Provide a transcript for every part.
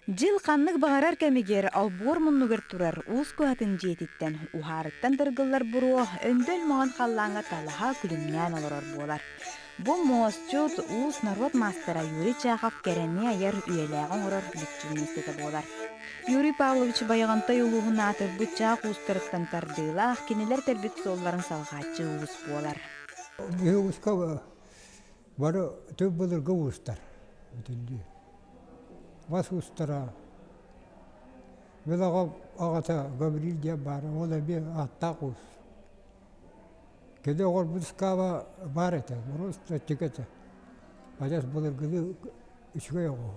Жыл қаннық бағарар кәмегер албор мұнығыр тұрар уыз көғатын жетіттен ухарыттан дыргылар бұру өндөл маған қаллаңа талаға күлімнен оларар болар. Бұл моосчут уыз народ мастера Юрий Чахов кәрәне аяр үйеләғын орар бүлікчілместеті болар. Юрий Павлович баяғантай ұлуғын атыр бұтчақ уыстырыттан тардыйлақ, кенелер тәрбет солларын салғатчы уыз болар. Уызқа бары төп бұлырға уыстар. Вас устара. Мен ағата Гаврил де бар, ола бе аттақ ұс. Кеде оғыр бұдысқаға бар еті, мұруста текеті. Ажас бұлырғылы үшіге оғы.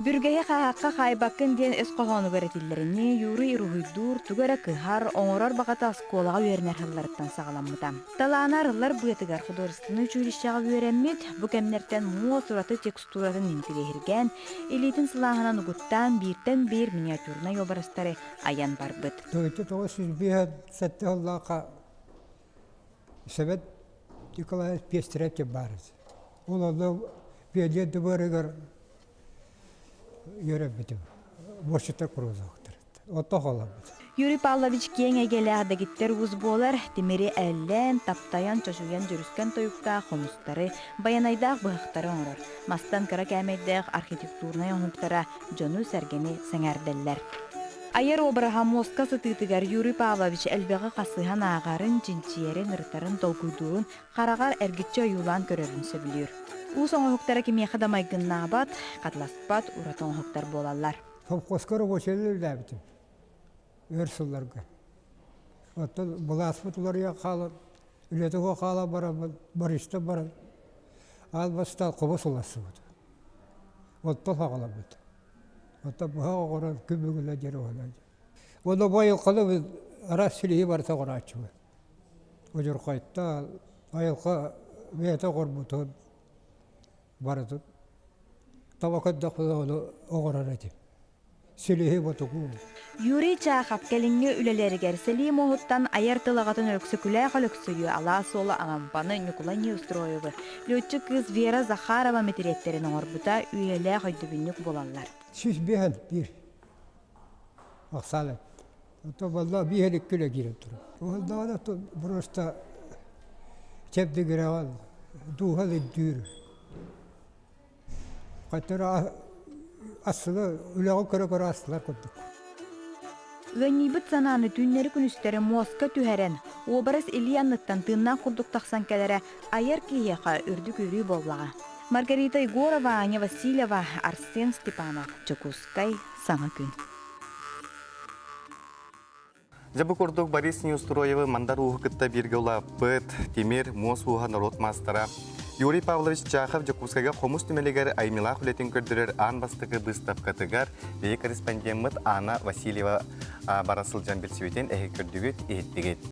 Бүргәйе қағаққа қайбақын ден өз қоғаны бәрәтілеріне Юрий Ругайдур түгәрі кыхар оңырар бағата сколаға өрінер хылларыттан сағаламыда. Таланар ылар бұетігар художественный училищаға өрәммет, бұ кәмнерттен муа сураты текстуратын интелегерген, элитін сылағынан ұғыттан біртен бір миниатюрна йобарыстары аян бар бұд. Төгітті тоғы сүз бейхет сәтті оллаға Совет Николаев пестірәтте барыз. Ол олы бейденді бөрігер Йөрәбетем. Борчыта курузактыр. Отта халамыз. Юрий Павлович кең әгеләғді гиттер уыз болар, демері әллән, таптаян, чашуян жүріскен тойықта қомыстары, баянайдақ бұғықтары оңырар. Мастан кара кәмейдәқ архитектурнай оңыптара жону сәргені сәңәрдәлләр. Айыр обыраға Моска сытытыгар Юрий Павлович әлбеғі қасыған ағарын, жинчиерін, ұрттарын, толкуйдуын, қарағар әргітчі ойулан көрерін сөбілер. Уыз оңықтары кеме қадамайгынна абат, қатласпат, ұрат оңықтар болалар. Топқоскары өшелі ләбітім. Өрсілларға. Оттан бұласпыт оларға қалып, үлетіға қала барамын, барышты барам. Албастал қобыс оласы бұд. Оттан қағала бұд. Оттан бұға оғыран күмігілі жері олайды. Оны байыл қылы арас сүлейі барса қорачы бұд. Өжір қайтта айылға веті қорбұтын барытын. Табақадда құлы оғыран әдім. Сүлейі бұтығу. Юрий Чахов кәліңге үлелерігер Селим оғыттан аяр тылағатын өліксі күләй қалықсыйы ала солы аңампаны Николай устроевы. Летчі кыз Вера Захарова метереттерін оңырбыта үйелі қойдыбінік болалар. Сүз бейін бір ақсалы. Валла бейелік күлі керіп тұры. Валла бұрышта чәпті керевал, дуғалы дүйір. Қайтыр асылы, үліғі көрі асылар көттік. Вәннибіт сананы түннері күністері Моска түхәрен, обарыз Ильянлыктан тыннан құрдық тақсан кәлері айар кейеға үрдік үрі боллаға. Маргарита Егорова, Аня Васильева, Арсен Степанов, Чекускай, Саңа күн. Жабы көрдік Борис Неустроевы мандар уғықытта берге ола бұд, темір, мос уға народ мастара. Юрий Павлович Чахов Жакускайга қомыс түмелегер аймила хүлетін көрдірер ан бастығы бұстап қатығар бей корреспондент Ана Васильева барасыл жан білсеуетен әйі көрдігіт еттігет.